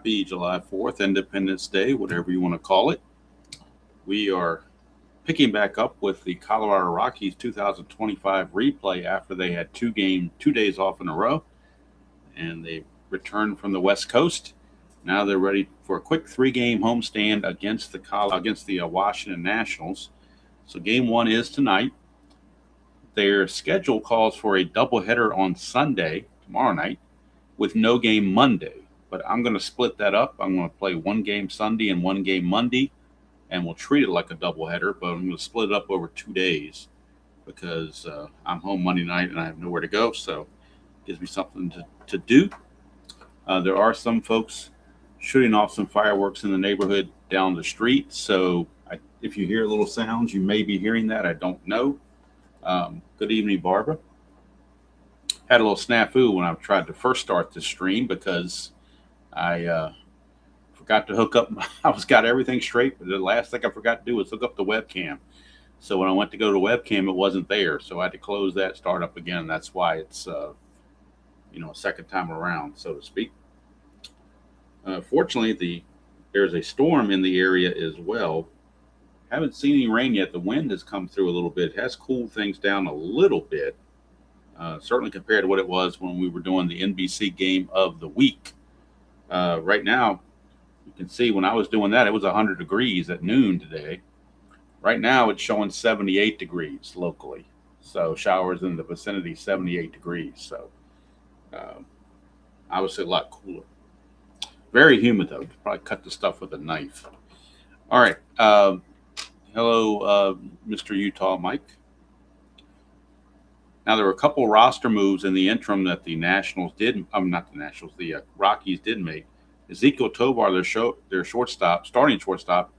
Happy July 4th, Independence Day, whatever you want to call it. We are picking back up with the Colorado Rockies 2025 replay after they had 2 days off in a row, and they returned from the West Coast. Now they're ready for a quick 3-game homestand against the Washington Nationals. So game 1 is tonight. Their schedule calls for a doubleheader on Sunday, tomorrow night, with no game Monday. But I'm going to split that up. I'm going to play 1 game Sunday and 1 game Monday, and we'll treat it like a doubleheader, but I'm going to split it up over 2 days because I'm home Monday night and I have nowhere to go, so it gives me something to do. There are some folks shooting off some fireworks in the neighborhood down the street, so if you hear little sounds, you may be hearing that. I don't know. Good evening, Barbara. Had a little snafu when I tried to first start this stream because I forgot to hook up. I got everything straight, but the last thing I forgot to do was hook up the webcam. So when I went to go to webcam, it wasn't there. So I had to close that, start up again. That's why it's a second time around, so to speak. Fortunately, there's a storm in the area as well. Haven't seen any rain yet. The wind has come through a little bit. It has cooled things down a little bit, certainly compared to what it was when we were doing the NBC game of the week. Right now, you can see when I was doing that, it was 100 degrees at noon today. Right now, it's showing 78 degrees locally. So showers in the vicinity, 78 degrees. So obviously a lot cooler. Very humid, though. Probably cut the stuff with a knife. All right. Hello, Mr. Utah Mike. Now, there were a couple roster moves in the interim that the Nationals did. The Rockies did make. Ezekiel Tovar, their starting shortstop,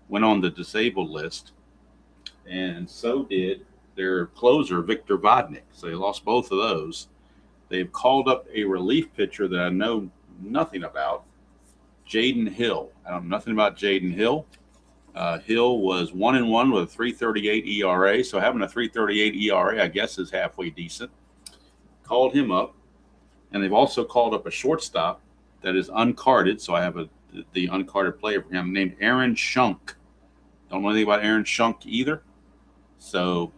went on the disabled list, and so did their closer, Victor Vodnik. So they lost both of those. They've called up a relief pitcher that I know nothing about, Jaden Hill. I don't know nothing about Jaden Hill. Hill was 1-1 with a 3.38 ERA, so having a 3.38 ERA, I guess, is halfway decent. Called him up, and they've also called up a shortstop that is uncarded, so I have the uncarded player for him named Aaron Schunk. Don't know anything about Aaron Schunk either, so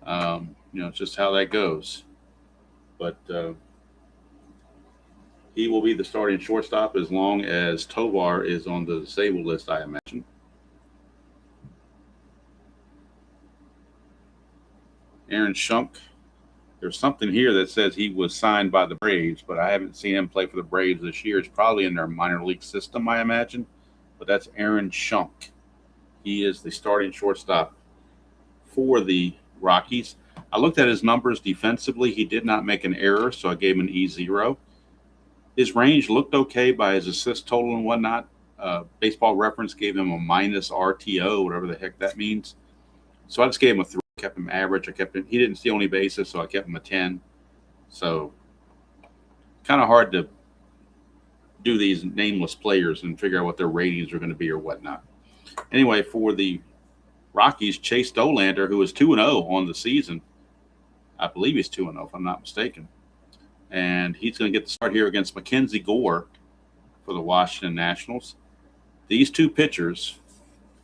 it's just how that goes. But he will be the starting shortstop as long as Tovar is on the disabled list, I imagine. Aaron Schunk. There's something here that says he was signed by the Braves, but I haven't seen him play for the Braves this year. It's probably in their minor league system, I imagine. But that's Aaron Schunk. He is the starting shortstop for the Rockies. I looked at his numbers defensively. He did not make an error, so I gave him an E0. His range looked okay by his assist total and whatnot. Baseball Reference gave him a minus RTO, whatever the heck that means. So I just gave him a 3. Kept him average. He didn't steal any bases, so I kept him a 10. So kind of hard to do these nameless players and figure out what their ratings are going to be or whatnot. Anyway, for the Rockies, Chase Dolander, who is 2-0 on the season. I believe he's 2-0, if I'm not mistaken. And he's going to get the start here against Mackenzie Gore for the Washington Nationals. These two pitchers,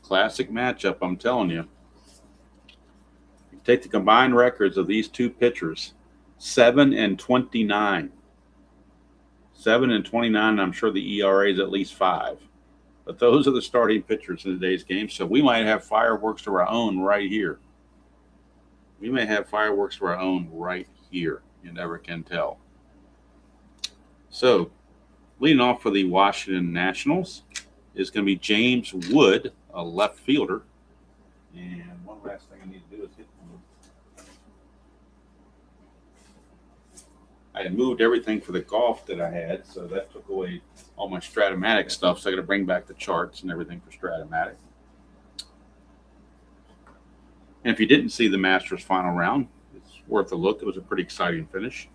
classic matchup, I'm telling you. Take the combined records of these two pitchers, 7-29. 7-29, I'm sure the ERA is at least 5. But those are the starting pitchers in today's game, so we might have fireworks of our own right here. We may have fireworks of our own right here. You never can tell. So, leading off for the Washington Nationals is going to be James Wood, a left fielder. And one last thing I need to do is hit. I had moved everything for the golf that I had, so that took away all my Strat-O-Matic stuff. So I got to bring back the charts and everything for Strat-O-Matic. And if you didn't see the Masters final round, it's worth a look. It was a pretty exciting finish.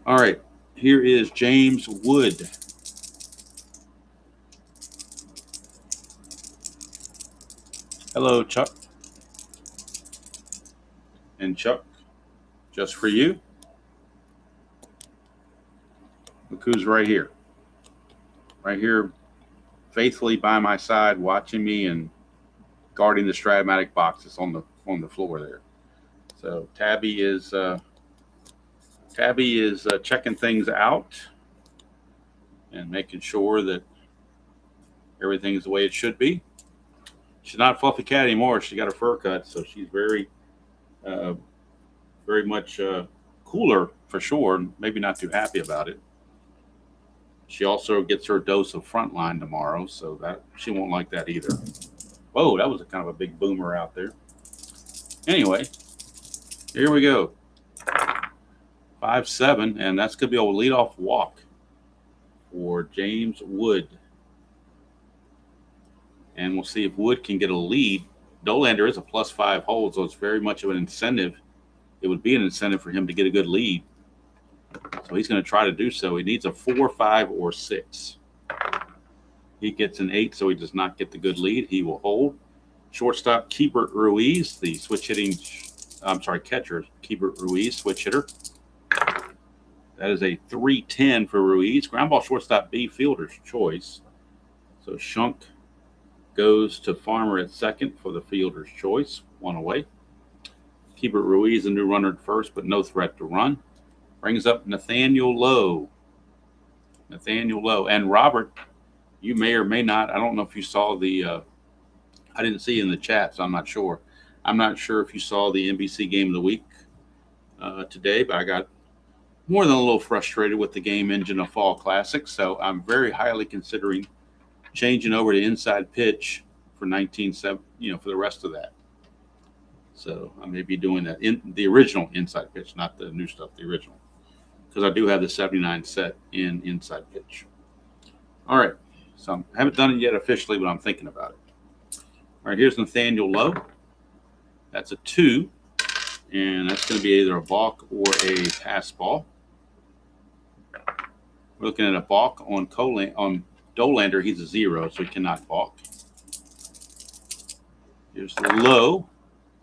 All right, here is James Wood. Hello, Chuck. And Chuck, just for you. Look who's right here. right here, faithfully by my side, watching me and guarding the Strat-O-Matic boxes on the floor there. So Tabby is checking things out and making sure that everything's the way it should be. She's not a fluffy cat anymore. She got her fur cut, so she's very much cooler for sure. Maybe not too happy about it. She also gets her dose of frontline tomorrow, so that she won't like that either. Whoa, that was a kind of a big boomer out there. Anyway, here we go. 5-7, and that's going to be a leadoff walk for James Wood. And we'll see if Wood can get a lead. Dolander is a +5 hold, so it's very much of an incentive. It would be an incentive for him to get a good lead. So he's going to try to do so. He needs a 4, 5, or 6. He gets an 8, so he does not get the good lead. He will hold. Shortstop, Keibert Ruiz, the catcher, Keibert Ruiz, switch hitter. That is a 3-10 for Ruiz. Ground ball shortstop B, fielder's choice. So Shunk goes to Farmer at second for the fielder's choice. 1 away. Keibert Ruiz, a new runner at first, but no threat to run. Brings up Nathaniel Lowe. And Robert, you may or may not, I don't know if you saw the, I didn't see it in the chat, so I'm not sure. I'm not sure if you saw the NBC Game of the Week today, but I got more than a little frustrated with the game engine of Fall Classic, so I'm very highly considering changing over to inside pitch for 19-7, for the rest of that. So I may be doing that in the original inside pitch, not the new stuff, the original, because I do have the 79 set in inside pitch. All right, so I haven't done it yet officially, but I'm thinking about it. All right, here's Nathaniel Lowe. That's a 2, and that's going to be either a balk or a pass ball. We're looking at a balk on Dolander. He's a 0, so he cannot balk. Here's the Low.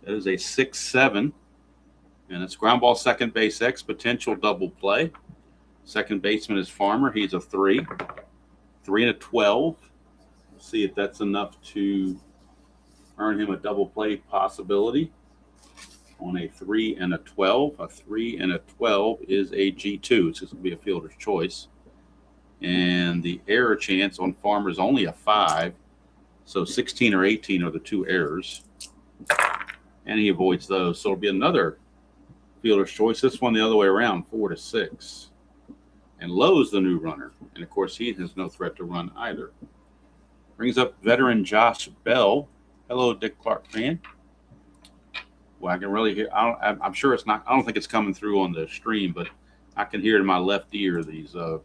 That is a 6-7, and it's ground ball second base X, potential double play. Second baseman is Farmer. He's a 3. 3 and a 12. We'll see if that's enough to earn him a double play possibility on a 3 and a 12. A 3 and a 12 is a G2. It's going to be a fielder's choice. And the error chance on Farmer is only a 5. So 16 or 18 are the 2 errors. And he avoids those. So it'll be another fielder's choice. This one the other way around, 4 to 6. And Lowe's the new runner. And, of course, he has no threat to run either. Brings up veteran Josh Bell. Hello, Dick Clark fan. Well, I can really hear. I'm sure it's not. I don't think it's coming through on the stream, but I can hear in my left ear these the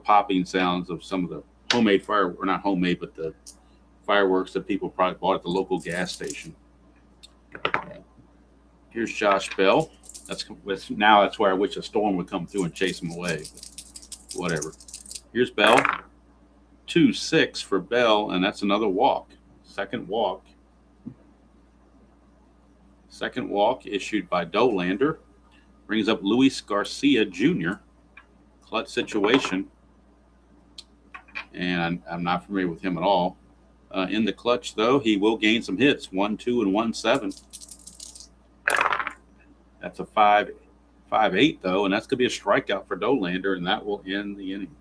popping sounds of some of the homemade or not homemade, but the fireworks that people probably bought at the local gas station. Here's Josh Bell. That's where I wish a storm would come through and chase him away. But whatever. Here's Bell. 2-6 for Bell, and that's another walk. Second walk. Second walk issued by Dolander. Brings up Luis Garcia Jr. Clutch situation. And I'm not familiar with him at all. In the clutch, though, he will gain some hits. 1-2 and 1-7. That's a 5-8, though, and that's going to be a strikeout for Dolander, and that will end the inning.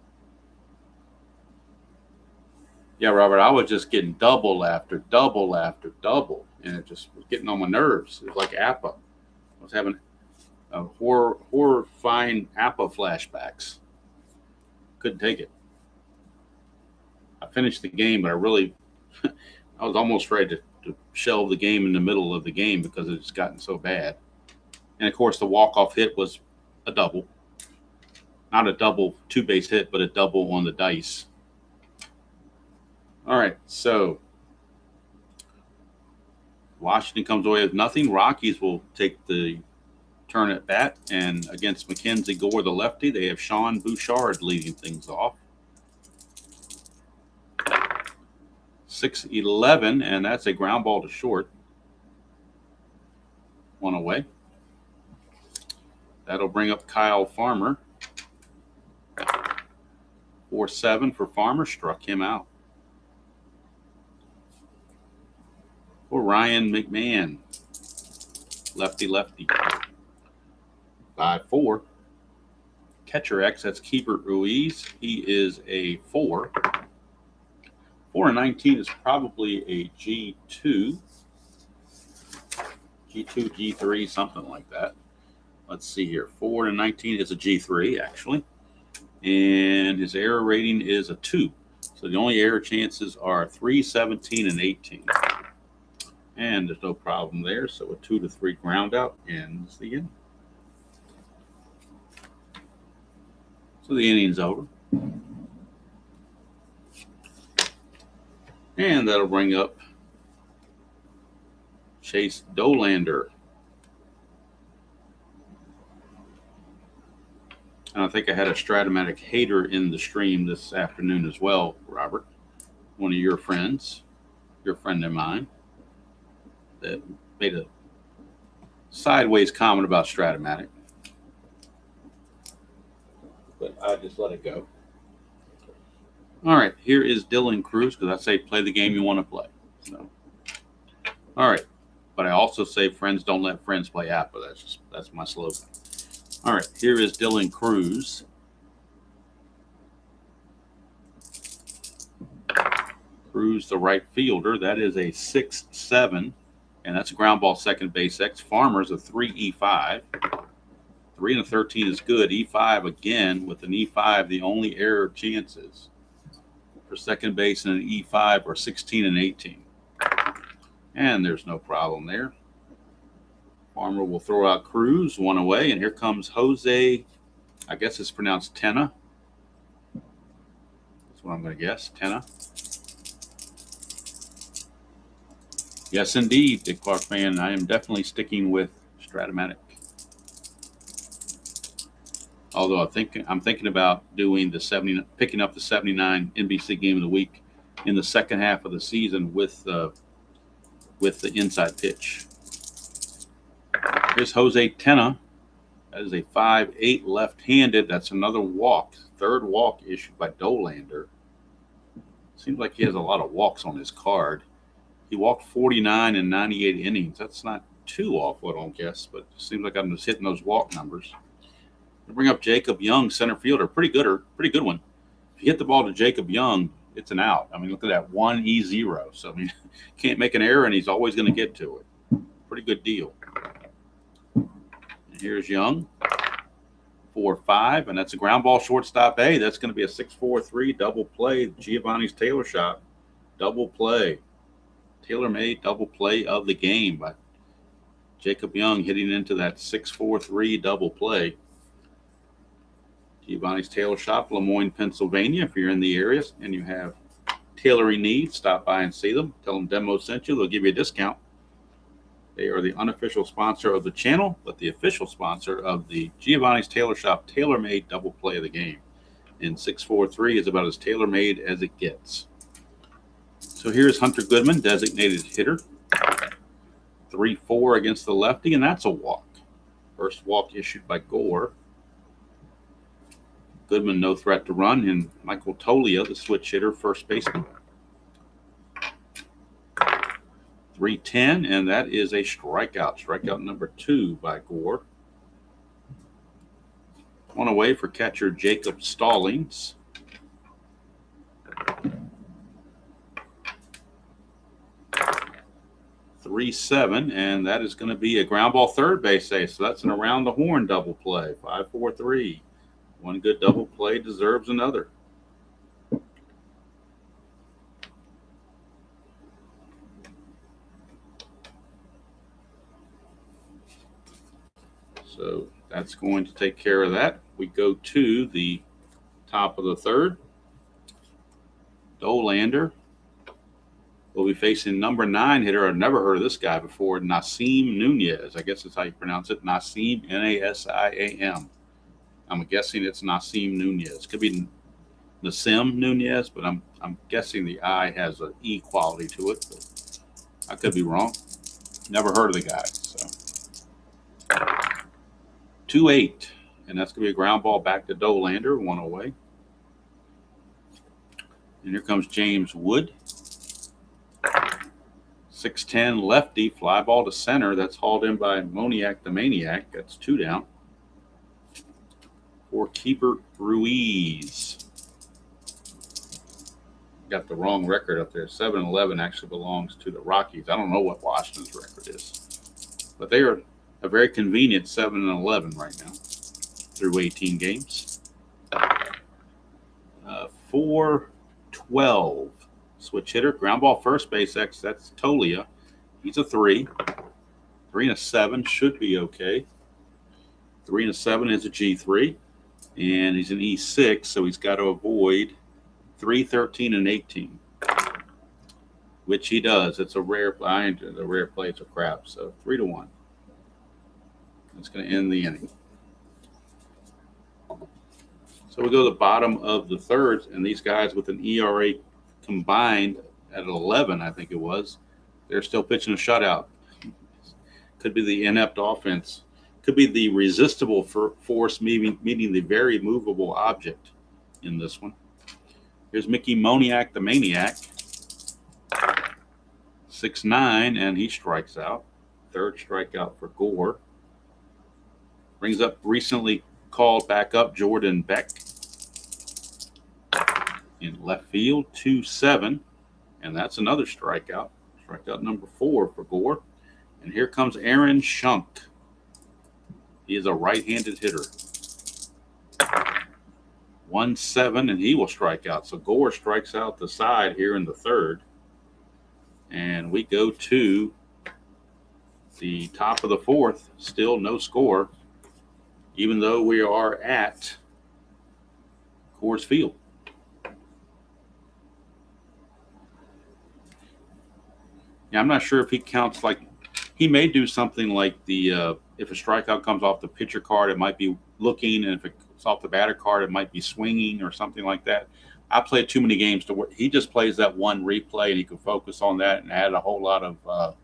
Yeah, Robert, I was just getting double after double after double, and it just was getting on my nerves. It was like APA. I was having a horrifying APA flashbacks. Couldn't take it. I finished the game, but I was almost ready to shelve the game in the middle of the game because it's gotten so bad. And, of course, the walk-off hit was a double. Not a double two-base hit, but a double on the dice. All right, so Washington comes away with nothing. Rockies will take the turn at bat. And against Mackenzie Gore, the lefty, they have Sean Bouchard leading things off. 6-11, and that's a ground ball to short. 1 away. That'll bring up Kyle Farmer. 4-7 for Farmer, struck him out. For Ryan McMahon, lefty. 5-4. Catcher X, that's Keeper Ruiz. He is a 4. 4-19 is probably a G2. G2, G3, something like that. Let's see here. 4-19 is a G3, actually. And his error rating is a 2. So the only error chances are 3, 17, and 18. And there's no problem there. So a 2-3 ground out ends the inning. So the inning's over. And that'll bring up Chase Dolander. And I think I had a Strat-O-Matic hater in the stream this afternoon as well, Robert. One of your friends, your friend of mine, that made a sideways comment about Strat-O-Matic. But I just let it go. All right, here is Dylan Cruz, because I say play the game you want to play. So, all right, but I also say friends don't let friends play Apple. That's my slogan. All right, here is Dylan Cruz. Cruz, the right fielder. That is a 6-7, and that's a ground ball second base X. Farmer's a 3-E5. 3-13 is good. E5 again with an E5. The only error chances for second base and an E5 are 16 and 18. And there's no problem there. Farmer will throw out Cruz, one away, and here comes Jose. I guess it's pronounced Tenna. That's what I'm going to guess, Tenna. Yes, indeed, Dick Clark fan. I am definitely sticking with Strat-O-Matic. Although I'm thinking about doing picking up the 79 NBC game of the week in the second half of the season with the inside pitch. Here's Jose Tenna. That is a 5-8 left-handed. That's another walk. Third walk issued by Dolander. Seems like he has a lot of walks on his card. He walked 49 in 98 innings. That's not too awful, I don't guess, but it seems like I'm just hitting those walk numbers. We'll bring up Jacob Young, center fielder. Pretty good one. If you hit the ball to Jacob Young, it's an out. I mean, look at that, 1-E-0. So, I mean, can't make an error, and he's always going to get to it. Pretty good deal. And here's Young, 4-5, and that's a ground ball shortstop A. That's going to be a 6-4-3 double play. Giovanni's Taylor shot, double play. Tailor-made double play of the game by Jacob Young hitting into that 6-4-3 double play. Giovanni's Taylor Shop, Lemoyne, Pennsylvania. If you're in the area and you have tailoring needs, stop by and see them. Tell them Demo sent you. They'll give you a discount. They are the unofficial sponsor of the channel, but the official sponsor of the Giovanni's Taylor Shop tailor-made double play of the game. And 6-4-3 is about as tailor-made as it gets. So here's Hunter Goodman, designated hitter. 3-4 against the lefty, and that's a walk. First walk issued by Gore. Goodman, no threat to run, and Michael Tolia, the switch hitter, first baseman. 3-10, and that is a strikeout. Strikeout number 2 by Gore. One away for catcher Jacob Stallings. 3-7, and that is going to be a ground ball third base ace. So that's an around the horn double play. 5-4-3. One good double play deserves another. So that's going to take care of that. We go to the top of the third. Dolander will be facing number 9 hitter. I've never heard of this guy before, Nasim Nunez. I guess that's how you pronounce it. Nasim, N-A-S-I-A-M. I'm guessing it's Nasim Nunez. Could be Nasim Nunez, but I'm guessing the I has an E quality to it. But I could be wrong. Never heard of the guy. So 2-8, and that's going to be a ground ball back to Dolander, one away. And here comes James Wood. 6'10", lefty, fly ball to center. That's hauled in by O-Matic the Maniac. That's 2 down. For Keeper Ruiz. Got the wrong record up there. 7-11 actually belongs to the Rockies. I don't know what Washington's record is, but they are a very convenient 7-11 right now through 18 games. 4-12 switch hitter, ground ball first base X. That's Tolia. He's a 3. 3 and a 7 should be okay. 3 and a 7 is a G3, and he's an E6, so he's got to avoid 3, 13, and 18, which he does. It's a rare blind. The rare plays are crap. So 3-1. That's going to end the inning. So we go to the bottom of the third, and these guys with an ERA combined at 11, I think it was, they're still pitching a shutout. Could be the inept offense. Could be the resistible force meeting the very movable object in this one. Here's Mickey O-Matic the Maniac. 6'9", and he strikes out. Third strikeout for Gore. Brings up recently called back up Jordan Beck. In left field, 2-7. And that's another strikeout. Strikeout number 4 for Gore. And here comes Aaron Schunk. He is a right-handed hitter. 1-7, and he will strike out. So Gore strikes out the side here in the third. And we go to the top of the fourth. Still no score, even though we are at Coors Field. Yeah, I'm not sure if he counts like he may do something like the if a strikeout comes off the pitcher card, it might be looking, and if it's off the batter card, it might be swinging or something like that. I played too many games to where he just plays that one replay and he can focus on that and add a whole lot of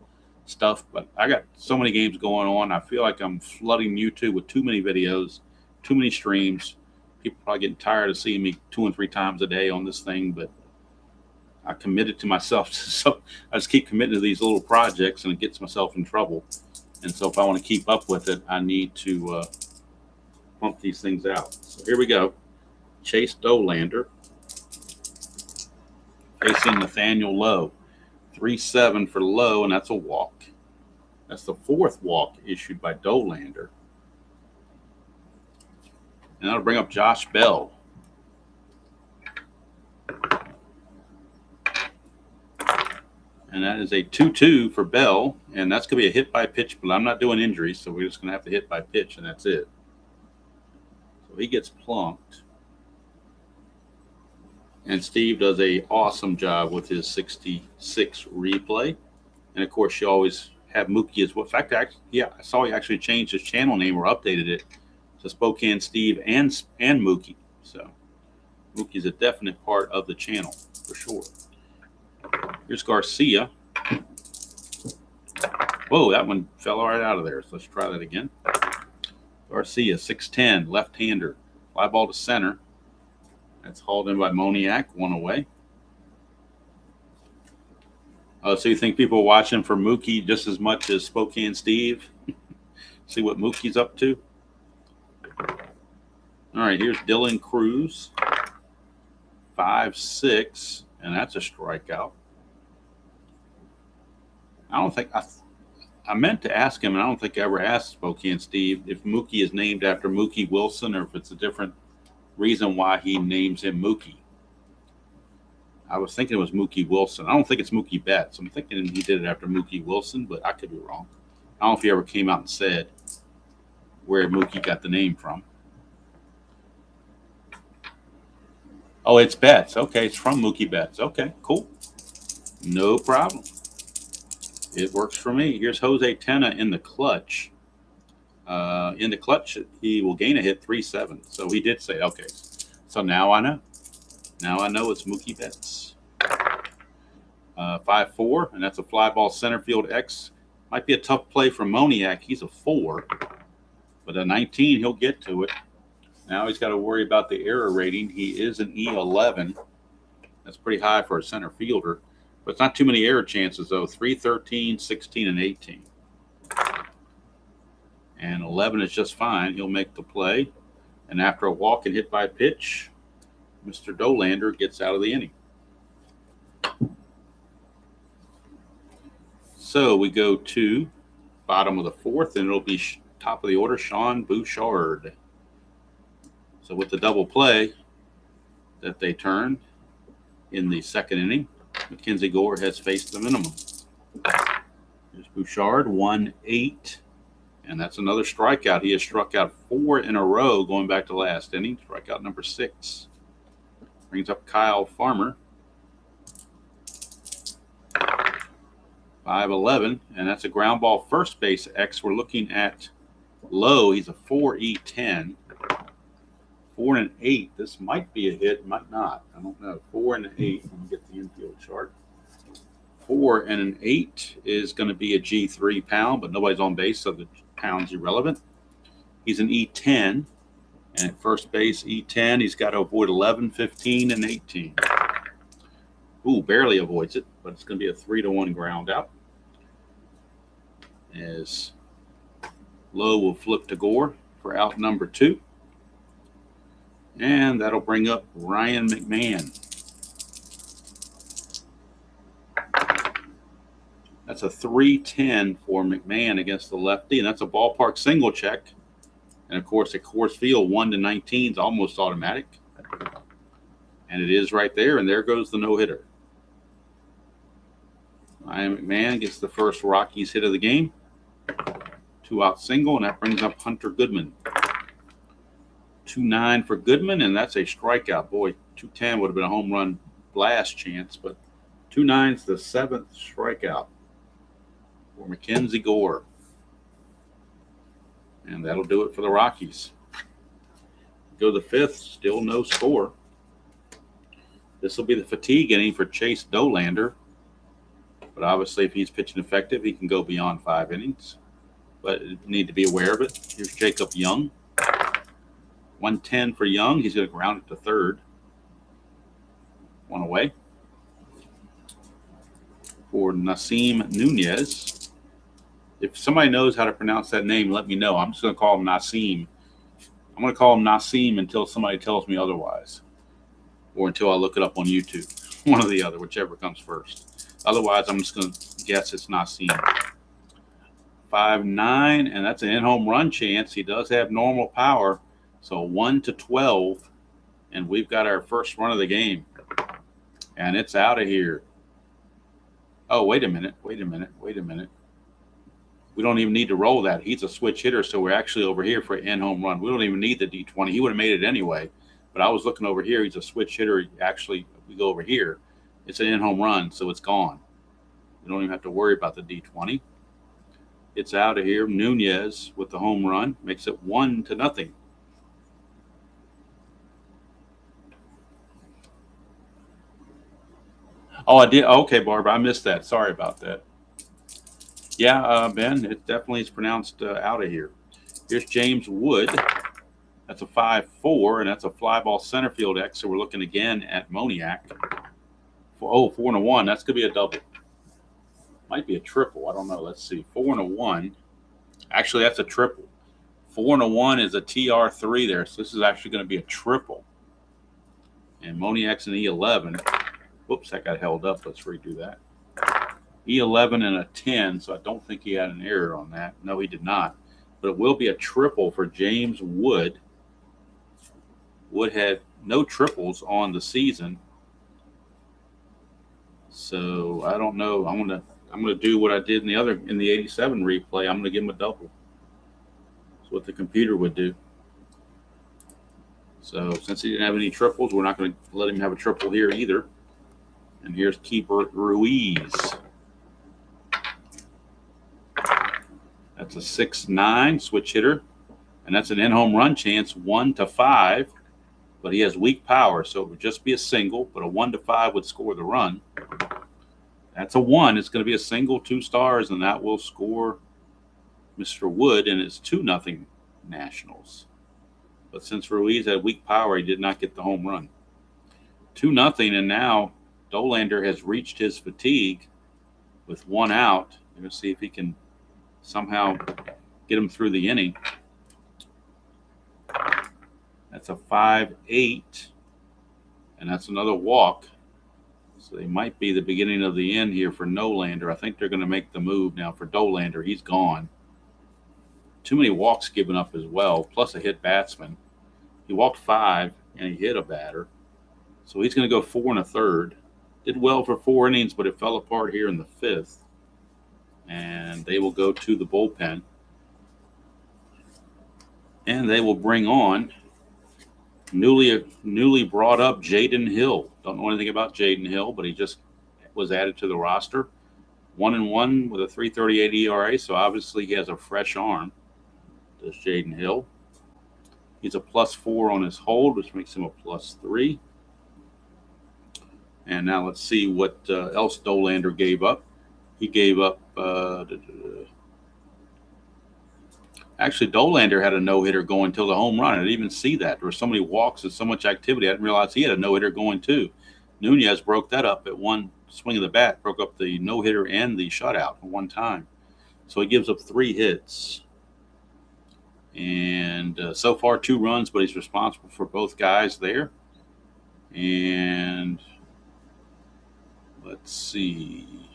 stuff. But I got so many games going on. I feel like I'm flooding YouTube with too many videos, too many streams. People probably getting tired of seeing me 2 and 3 times a day on this thing, but I committed to myself. So I just keep committing to these little projects and it gets myself in trouble. And so if I want to keep up with it, I need to pump these things out. So here we go. Chase Dolander facing Nathaniel Lowe. 3-7 for Lowe, and that's a walk. That's the 4th walk issued by Dolander. And that'll bring up Josh Bell. And that is a 2-2 for Bell, and that's going to be a hit by pitch, but I'm not doing injuries, so we're just going to have to hit by pitch, and that's it. So he gets plunked. And Steve does an awesome job with his 66 replay. And, of course, you always have Mookie as well. In fact, I saw he actually changed his channel name or updated it to Spokane Steve and Mookie. So Mookie's a definite part of the channel for sure. Here's Garcia. Whoa, that one fell right out of there. So let's try that again. Garcia, 6'10", left-hander. Fly ball to center. That's hauled in by O-Matic, 1 away. So you think people are watching for Mookie just as much as Spokane Steve? See what Mookie's up to? All right, here's Dylan Cruz. 5'6", and that's a strikeout. I don't think I meant to ask him, and I don't think I ever asked Spokane Steve if Mookie is named after Mookie Wilson or if it's a different reason why he names him Mookie. I was thinking it was Mookie Wilson. I don't think it's Mookie Betts. I'm thinking he did it after Mookie Wilson, but I could be wrong. I don't know if he ever came out and said where Mookie got the name from. Oh, it's Betts. Okay, it's from Mookie Betts. Okay, cool. No problem. It works for me. Here's Jose Tena in the clutch. In the clutch, he will gain a hit 3-7. So he did say, okay. So now I know. Now I know it's Mookie Betts. 5-4, and that's a fly ball center field X. Might be a tough play for O-Matic. He's a 4. But a 19, he'll get to it. Now he's got to worry about the error rating. He is an E11. That's pretty high for a center fielder. But it's not too many error chances, though. 3, 13, 16, and 18. And 11 is just fine. He'll make the play. And after a walk and hit by pitch, Mr. Dolander gets out of the inning. So we go to bottom of the fourth, and it'll be top of the order, Sean Bouchard. So with the double play that they turned in the second inning, Mackenzie Gore has faced the minimum. Here's Bouchard, 1-8, and that's another strikeout. He has struck out 4 in a row going back to last inning. Strikeout number 6. Brings up Kyle Farmer. 5-11, and that's a ground ball first base X. We're looking at Lowe. He's a 4-E-10. 4 and 8. This might be a hit, might not. I don't know. 4 and 8. Let me get the infield chart. 4 and an 8 is going to be a G3 pound, but nobody's on base, so the pound's irrelevant. He's an E10, and at first base, E10, he's got to avoid 11, 15, and 18. Ooh, barely avoids it, but it's going to be a 3-1 ground out. As Lowe will flip to Gore for out number 2. And that'll bring up Ryan McMahon. That's a 3-10 for McMahon against the lefty, and that's a ballpark single check. And, of course, at Coors Field, 1-19 is almost automatic. And it is right there, and there goes the no-hitter. Ryan McMahon gets the first Rockies hit of the game. 2-out single, and that brings up Hunter Goodman. 2-9 for Goodman, and that's a strikeout. Boy, 2-10 would have been a home run blast chance, but 2-9's the 7th strikeout for Mackenzie Gore. And that'll do it for the Rockies. Go to the 5th, still no score. This will be the fatigue inning for Chase Dolander. But obviously, if he's pitching effective, he can go beyond 5 innings. But you need to be aware of it. Here's Jacob Young. 110 for Young. He's going to ground it to third. 1 away. For Nasim Nunez. If somebody knows how to pronounce that name, let me know. I'm just going to call him Nasim. I'm going to call him Nasim until somebody tells me otherwise. Or until I look it up on YouTube. One or the other, whichever comes first. Otherwise, I'm just going to guess it's Nasim. 5-9, and that's an in-home run chance. He does have normal power. So 1-12, and we've got our first run of the game. And it's out of here. Oh, wait a minute. We don't even need to roll that. He's a switch hitter, so we're actually over here for an in-home run. We don't even need the D20. He would have made it anyway. But I was looking over here. He's a switch hitter. Actually, we go over here. It's an in-home run, so it's gone. We don't even have to worry about the D20. It's out of here. Nunez with the home run makes it 1-0. Oh, I did. Okay, Barbara, I missed that. Sorry about that. Yeah, Ben, it definitely is pronounced out of here. Here's James Wood. That's a 5-4, and that's a fly ball center field X. So we're looking again at Moniak. 4-1. That's going to be a double. Might be a triple. I don't know. Let's see. 4-1. Actually, that's a triple. 4-1 is a TR3 there. So this is actually going to be a triple. And Moniak's an E11. Whoops, that got held up. Let's redo that. E11 and a 10, so I don't think he had an error on that. No, he did not. But it will be a triple for James Wood. Wood had no triples on the season. So I don't know. I'm gonna do what I did in the 87 replay. I'm gonna give him a double. That's what the computer would do. So since he didn't have any triples, we're not gonna let him have a triple here either. And here's Keeper Ruiz. That's a 6-9 switch hitter. And that's an in-home run chance, 1-5. But he has weak power, so it would just be a single, but a 1-5 would score the run. That's a 1. It's going to be a single, 2 stars, and that will score Mr. Wood, and it's 2-0 Nationals. But since Ruiz had weak power, he did not get the home run. 2-0, and now Dolander has reached his fatigue with 1 out. We're going to see if he can somehow get him through the inning. That's a 5-8, and that's another walk. So they might be the beginning of the end here for Nolander. I think they're going to make the move now for Dolander. He's gone. Too many walks given up as well, plus a hit batsman. He walked 5, and he hit a batter. So he's going to go 4 1/3. Did well for 4 innings, but it fell apart here in the 5th. And they will go to the bullpen. And they will bring on newly brought up Jaden Hill. Don't know anything about Jaden Hill, but he just was added to the roster. 1-1 with a 3.38 ERA, so obviously he has a fresh arm. Does Jaden Hill? He's a +4 on his hold, which makes him a +3. And now let's see what else Dolander gave up. He gave up. Actually, Dolander had a no-hitter going till the home run. I didn't even see that. There were so many walks and so much activity. I didn't realize he had a no-hitter going too. Nunez broke that up at one swing of the bat, broke up the no-hitter and the shutout at one time. So he gives up 3 hits. And so far 2 runs, but he's responsible for both guys there. And let's see.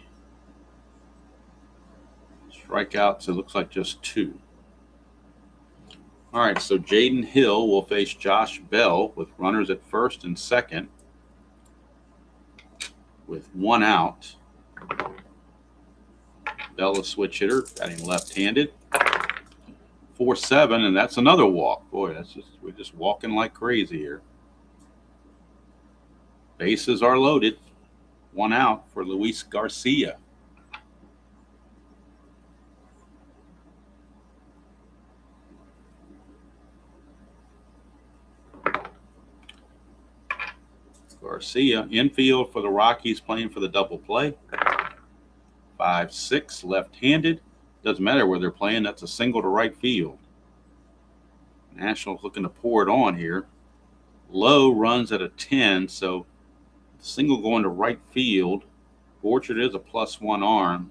Strikeouts, it looks like just 2. All right, so Jaden Hill will face Josh Bell with runners at first and second with 1 out. Bell, a switch hitter, batting left-handed. 4-7, and that's another walk. Boy, we're just walking like crazy here. Bases are loaded. 1 out for Luis Garcia. Garcia, infield for the Rockies, playing for the double play. 5-6, left-handed. Doesn't matter where they're playing. That's a single to right field. Nationals looking to pour it on here. Low runs at a 10, so single going to right field. Orchard is a +1 arm.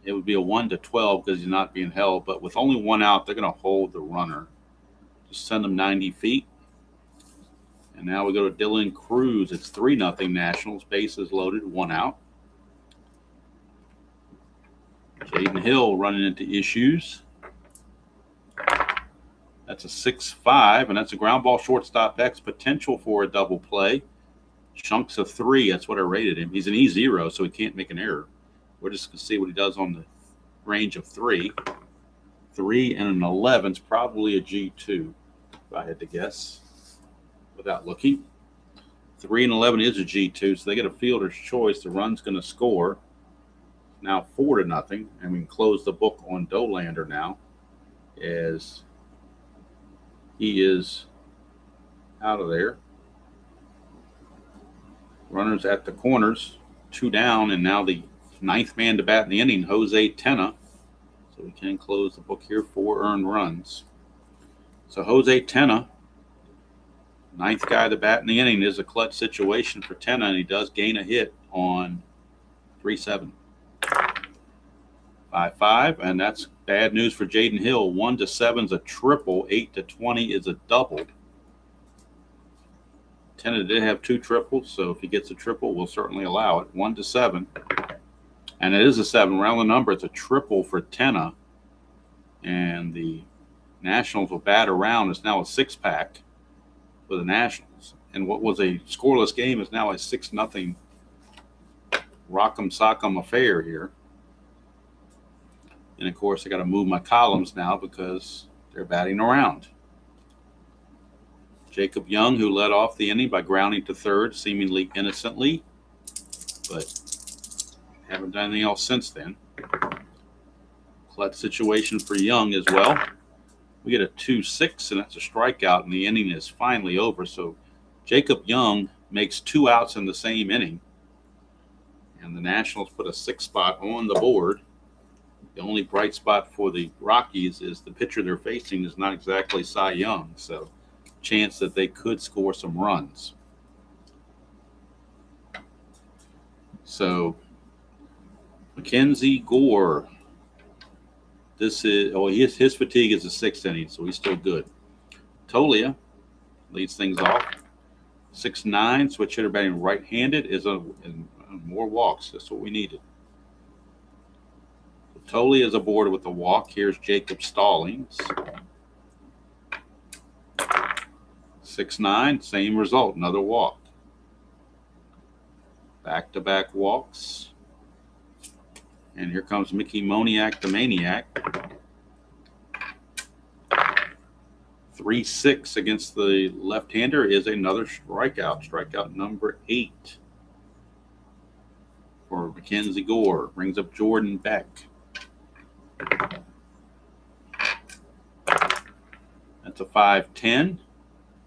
It would be a 1-12 because he's not being held. But with only 1 out, they're going to hold the runner. Just send him 90 feet. And now we go to Dylan Cruz. It's 3-0 Nationals. Bases loaded, 1 out. Jaden Hill running into issues. That's a 6-5, and that's a ground ball shortstop X, potential for a double play. Chunks of 3, that's what I rated him. He's an E0, so he can't make an error. We're just going to see what he does on the range of 3. 3 and an 11 is probably a G2, if I had to guess, without looking. 3 and 11 is a G2, so they get a fielder's choice. The run's going to score. Now 4-0, and we can close the book on Dolander now, as he is out of there. Runners at the corners, 2 down, and now the 9th man to bat in the inning, Jose Tena. So we can close the book here, 4 earned runs. So Jose Tena, 9th guy to bat in the inning, is a clutch situation for Tena, and he does gain a hit on 3-7. 5-5, and that's bad news for Jaden Hill. 1-7 is a triple. 8-20 is a double. Tena did have 2 triples, so if he gets a triple, we'll certainly allow it. 1-7, and it is a 7. Round the number, it's a triple for Tena, and the Nationals will bat around. It's now a 6-pack for the Nationals, and what was a scoreless game is now a 6-0 rock'em sock'em affair here. And, of course, I got to move my columns now because they're batting around. Jacob Young, who led off the inning by grounding to third, seemingly innocently, but haven't done anything else since then. Clutch situation for Young as well. We get a 2-6, and that's a strikeout, and the inning is finally over. So Jacob Young makes 2 outs in the same inning, and the Nationals put a 6 spot on the board. The only bright spot for the Rockies is the pitcher they're facing is not exactly Cy Young, so chance that they could score some runs. So Mackenzie Gore. This is his fatigue is the 6th inning, so he's still good. Tolia leads things off. 6'9", switch hitter batting right-handed and more walks. That's what we needed. Tolia is aboard with a walk. Here's Jacob Stallings. 6'9", same result, another walk. Back-to-back walks. And here comes Mickey Moniak, the Maniac. 3-6 against the left-hander is another strikeout. Strikeout number 8 for Mackenzie Gore. Brings up Jordan Beck. That's a 5-10.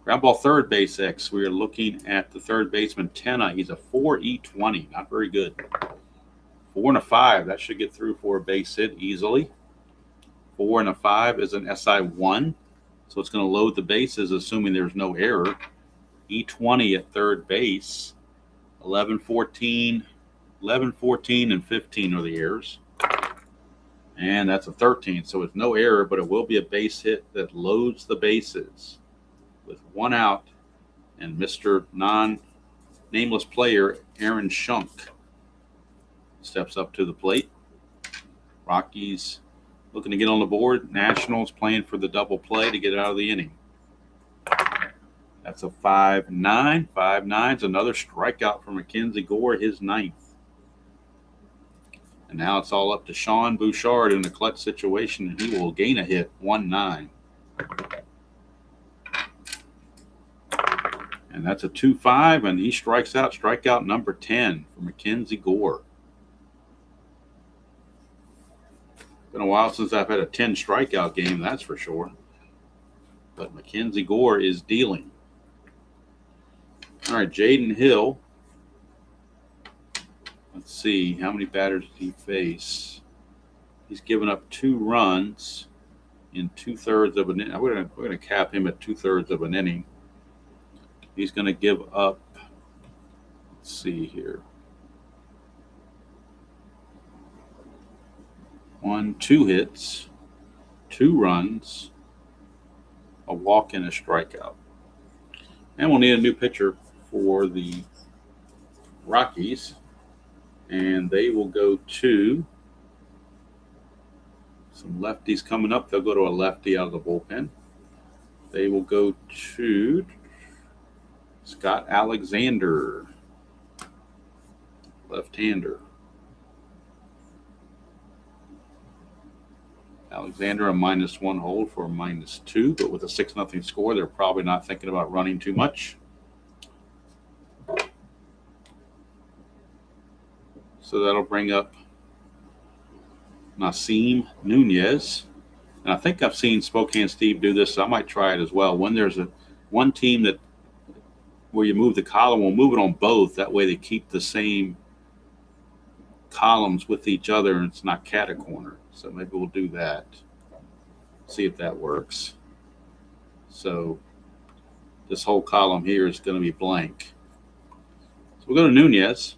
Ground ball third base X. We are looking at the third baseman, Tenna. He's a 4.20. Not very good. 4 and a 5. That should get through for a base hit easily. 4 and a 5 is an SI1. So it's going to load the bases, assuming there's no error. E20 at third base. 11, 14, and 15 are the errors. And that's a 13. So it's no error, but it will be a base hit that loads the bases. With 1 out, and Mr. Nameless player, Aaron Shunk, steps up to the plate. Rockies looking to get on the board. Nationals playing for the double play to get out of the inning. That's a 5-9. 5-9's another strikeout for Mackenzie Gore, his 9th. And now it's all up to Sean Bouchard in a clutch situation, and he will gain a hit, 1-9. And that's a 2-5, and he strikes out, strikeout number 10 for Mackenzie Gore. Been a while since I've had a 10 strikeout game, that's for sure. But Mackenzie Gore is dealing. All right, Jaden Hill. Let's see, how many batters did he face? He's given up 2 runs in 2/3 of an inning. We're going to cap him at 2/3 of an inning. He's going to give up, let's see here, 2 hits, 2 runs, a walk, and a strikeout. And we'll need a new pitcher for the Rockies. And they will go to some lefties coming up. They'll go to a lefty out of the bullpen. They will go to Scott Alexander, left-hander. Alexander a -1 hold for a -2, but with a 6-0 score, they're probably not thinking about running too much. So that'll bring up Nasim Nunez. And I think I've seen Spokane Steve do this, so I might try it as well. When there's one team where you move the column, we'll move it on both. That way they keep the same columns with each other and it's not catacorner. So maybe we'll do that. See if that works. So this whole column here is going to be blank. So we'll go to Nunez.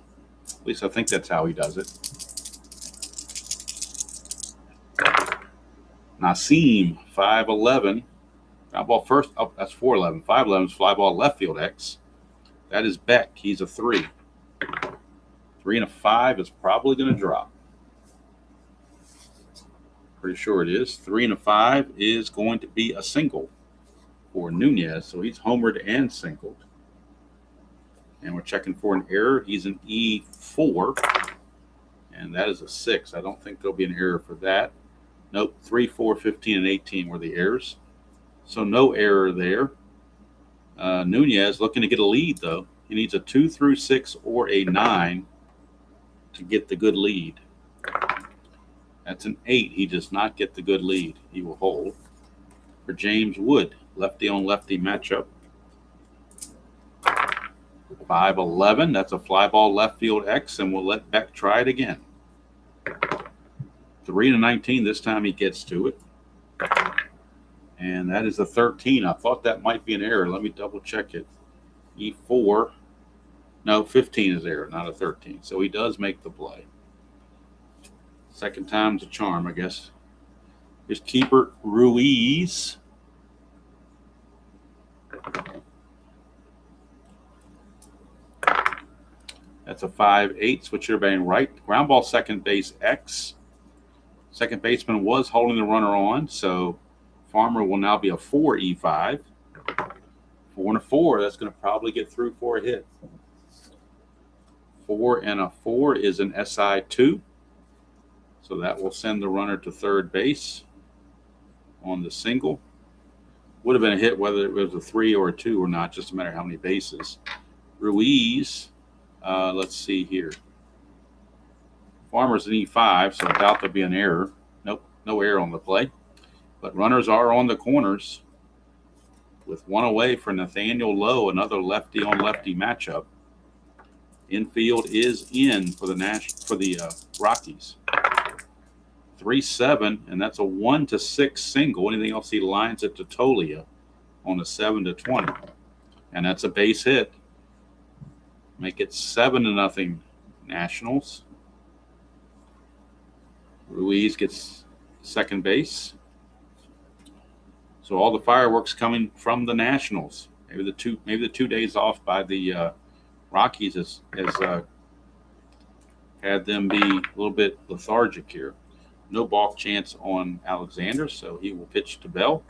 At least I think that's how he does it. Nasim, 5'11". Ground ball first. Oh, that's 4'11". 5'11 is fly ball left field X. That is Beck. He's a 3. 3 and a 5 is probably going to drop. Pretty sure it is. 3 and a 5 is going to be a single for Nunez. So he's homered and singled. And we're checking for an error. He's an E4. And that is a 6. I don't think there'll be an error for that. Nope. 3, 4, 15, and 18 were the errors. So no error there. Nunez looking to get a lead, though. He needs a 2 through 6 or a 9 to get the good lead. That's an 8. He does not get the good lead. He will hold. For James Wood, lefty on lefty matchup. 5'11". That's a fly ball left field X, and we'll let Beck try it again. 3 and 19. This time he gets to it. And that is a 13. I thought that might be an error. Let me double check it. E4. No, 15 is there, not a 13. So he does make the play. Second time's a charm, I guess. Here's keeper Ruiz. That's a 5-8. Switch your batting right. Ground ball, second base X. Second baseman was holding the runner on, so Farmer will now be a 4E5. 4 and a 4. That's going to probably get through for a hit. 4 and a 4 is an SI2. So that will send the runner to third base on the single. Would have been a hit whether it was a 3 or a 2 or not, just a matter how many bases. Ruiz, let's see here. Farmer's an E5, so I doubt there'll be an error. Nope, no error on the play. But runners are on the corners with one away for Nathaniel Lowe, another lefty-on-lefty matchup. Infield is in for the Rockies. 3-7, and that's a 1-6 single. Anything else, he lines it to Tolia on a 7-20, and that's a base hit. Make it 7-0 Nationals. Ruiz gets second base. So all the fireworks coming from the Nationals. Maybe the 2 days off by the Rockies has had them be a little bit lethargic here. No balk chance on Alexander, so he will pitch to Bell.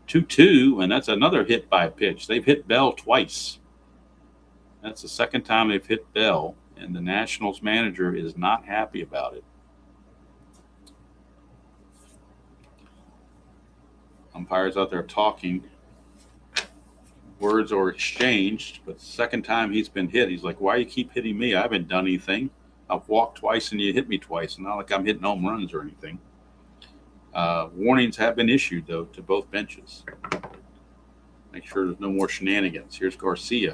2-2, and that's another hit by pitch. They've hit Bell twice. That's the second time they've hit Bell, and the Nationals manager is not happy about it. Umpires out there talking. Words are exchanged, but the second time he's been hit, he's like, why you keep hitting me? I haven't done anything. I've walked twice and you hit me twice. Not like I'm hitting home runs or anything. Warnings have been issued, though, to both benches. Make sure there's no more shenanigans. Here's Garcia.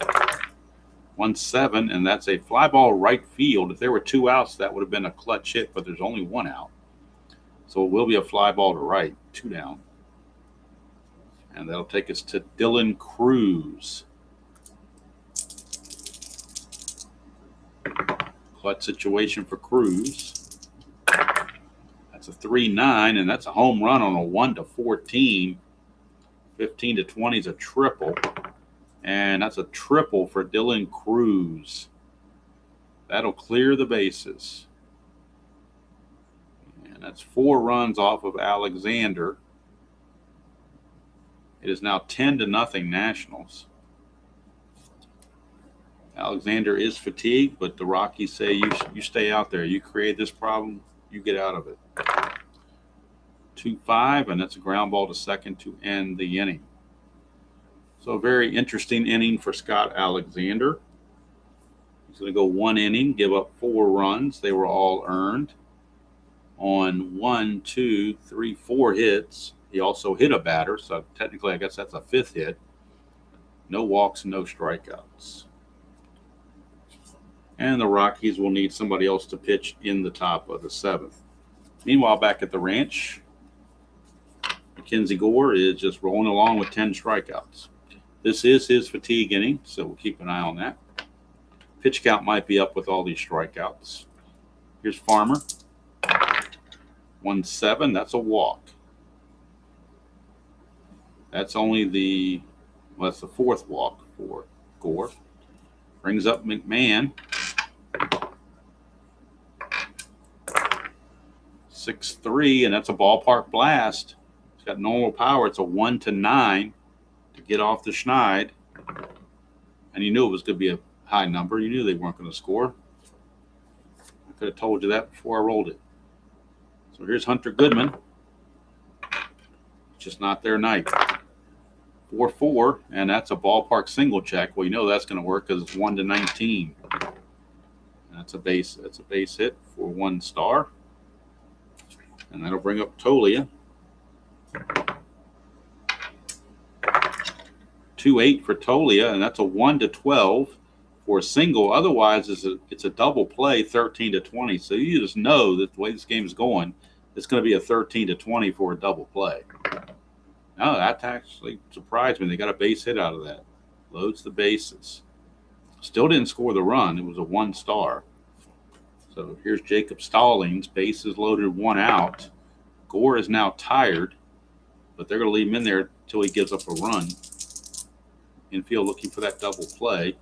1-7, and that's a fly ball right field. If there were 2 outs, that would have been a clutch hit, but there's only 1 out. So it will be a fly ball to right, 2 down. And that'll take us to Dylan Cruz. Clutch situation for Cruz. That's a 3-9, and that's a home run on a 1-14. 15-20 is a triple. And that's a triple for Dylan Cruz. That'll clear the bases. And that's 4 runs off of Alexander. It is now 10-0 Nationals. Alexander is fatigued, but the Rockies say you stay out there. You create this problem, you get out of it. 2-5, and that's a ground ball to second to end the inning. So a very interesting inning for Scott Alexander. He's going to go 1 inning, give up 4 runs. They were all earned on 1, 2, 3, 4 hits. He also hit a batter, so technically I guess that's a 5th hit. No walks, no strikeouts. And the Rockies will need somebody else to pitch in the top of the 7th. Meanwhile, back at the ranch, Mackenzie Gore is just rolling along with 10 strikeouts. This is his fatigue inning, so we'll keep an eye on that. Pitch count might be up with all these strikeouts. Here's Farmer. 1-7, that's a walk. That's only that's the 4th walk for Gore. Brings up McMahon. 6-3, and that's a ballpark blast. It's got normal power. It's a 1-9 to get off the Schneid. And you knew it was going to be a high number. You knew they weren't going to score. I could have told you that before I rolled it. So here's Hunter Goodman. Just not their night. 4-4, and that's a ballpark single check. Well, you know that's going to work because it's 1-19. And that's a base hit for 1 star. And that'll bring up Tolia. 2-8 for Tolia, and that's a 1-12 for a single. Otherwise, it's a double play, 13-20. So you just know that the way this game is going, it's going to be a 13-20 for a double play. No, that actually surprised me. They got a base hit out of that. Loads the bases. Still didn't score the run. It was a 1 star. So here's Jacob Stallings. Bases loaded, 1 out. Gore is now tired, but they're going to leave him in there until he gives up a run. Infield looking for that double play.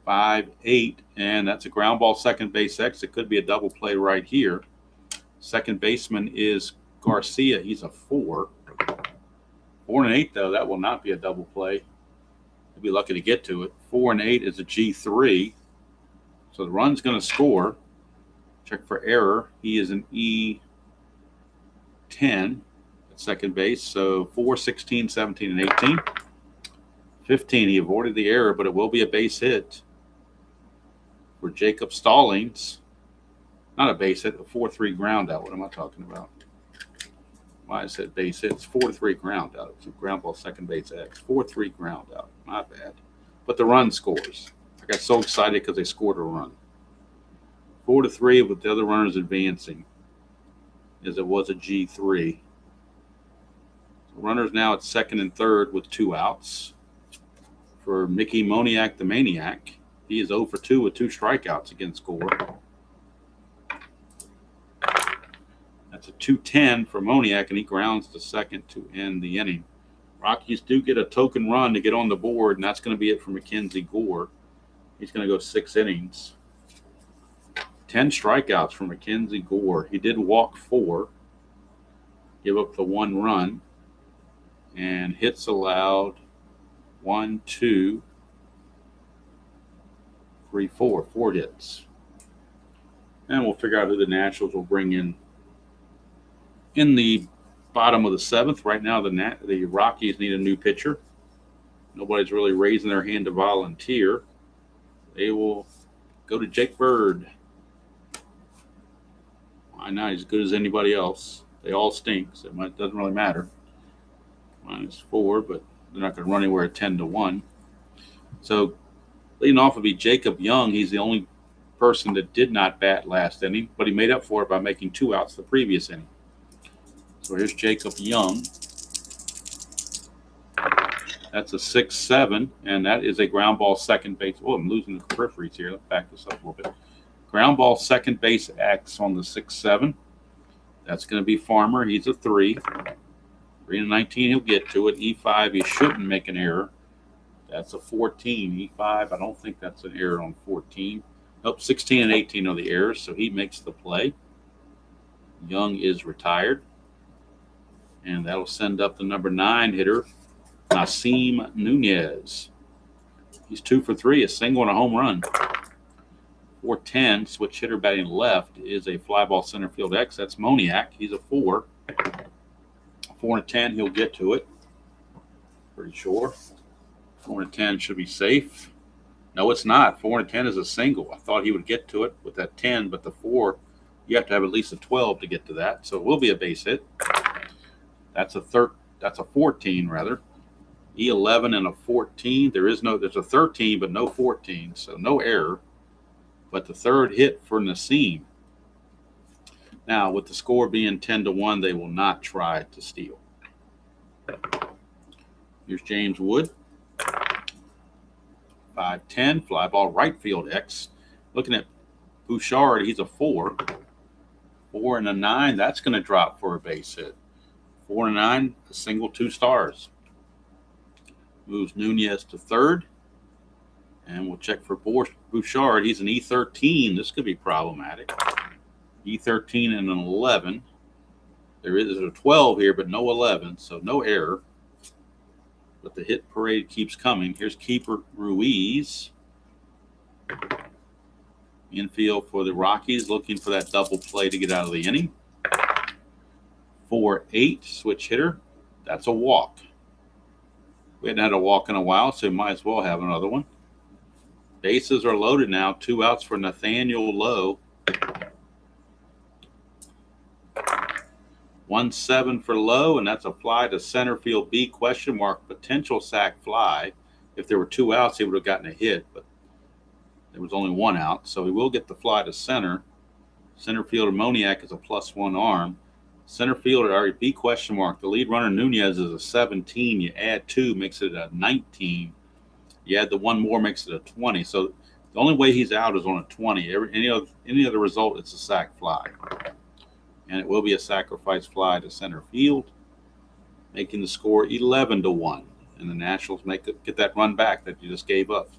5-8, and that's a ground ball, second base X. It could be a double play right here. Second baseman is Garcia. He's a 4. 4 and 8, though, that will not be a double play. He'll be lucky to get to it. 4 and 8 is a G3. So the run's going to score. Check for error. He is an E10 at second base. So 4, 16, 17, and 18. 15, he avoided the error, but it will be a base hit for Jacob Stallings. Not a base hit, a 4-3 ground out. What am I talking about? Why I said base hit? It's 4-3 ground out. It's a ground ball, second base X. 4-3 ground out. Not bad. But the run scores. I got so excited because they scored a run. 4-3 with the other runners advancing, as it was a G3. So runners now at second and third with 2 outs. For Mickey Moniak, the Maniac, he is 0 for 2 with 2 strikeouts against Gore. That's a 2-10 for Moniak, and he grounds to second to end the inning. Rockies do get a token run to get on the board, and that's going to be it for Mackenzie Gore. He's going to go 6 innings. 10 strikeouts for Mackenzie Gore. He did walk 4, give up the 1 run, and hits allowed 1, 2, 3, 4. 4 hits. And we'll figure out who the Nationals will bring in the bottom of the 7th. Right now, the Rockies need a new pitcher. Nobody's really raising their hand to volunteer. They will go to Jake Bird. Why not? He's as good as anybody else. They all stink, so it doesn't really matter. -4, but they're not going to run anywhere at 10-1. So leading off would be Jacob Young. He's the only person that did not bat last inning, but he made up for it by making 2 outs the previous inning. So here's Jacob Young. That's a 6-7, and that is a ground ball, second base. Oh, I'm losing the peripheries here. Let's back this up a little bit. Ground ball, second base X on the 6-7. That's going to be Farmer. He's a 3. 3 and 19, he'll get to it. E5, he shouldn't make an error. That's a 14. E5, I don't think that's an error on 14. Nope, 16 and 18 are the errors, so he makes the play. Young is retired. And that'll send up the number 9 hitter, Nasim Nunez. He's 2 for 3, a single and a home run. 4-10, switch hitter batting left is a fly ball center field X. That's Moniak. He's a 4. 4 and 10, he'll get to it. Pretty sure. 4 and 10 should be safe. No, it's not. 4 and 10 is a single. I thought he would get to it with that 10, but the 4, you have to have at least a 12 to get to that. So it will be a base hit. That's a 14 rather. E11 and a 14. There's a 13, but no 14, so no error. But the third hit for Nasim. Now, with the score being 10-1, they will not try to steal. Here's James Wood. 5-10, fly ball right field X. Looking at Bouchard, he's a 4. 4 and a 9, that's going to drop for a base hit. 4 and 9, a single, 2 stars. Moves Nunez to third. And we'll check for Bouchard. He's an E13. This could be problematic. E13 and an 11. There is a 12 here, but no 11, so no error. But the hit parade keeps coming. Here's Keeper Ruiz. Infield for the Rockies, looking for that double play to get out of the inning. 4-8, switch hitter. That's a walk. We hadn't had a walk in a while, so we might as well have another one. Bases are loaded now. 2 outs for Nathaniel Lowe. 1-7 for Lowe, and that's a fly to center field B, ? Potential sac fly. If there were 2 outs, he would have gotten a hit, but there was only 1 out, so he will get the fly to center. Center fielder Moniak is a +1 arm. Center fielder B ? The lead runner Nunez is a 17. You add 2, makes it a 19. You add the one more, makes it a 20. So the only way he's out is on a 20. Any other result, it's a sac fly. And it will be a sacrifice fly to center field, making the score 11-1. And the Nationals get that run back that you just gave up.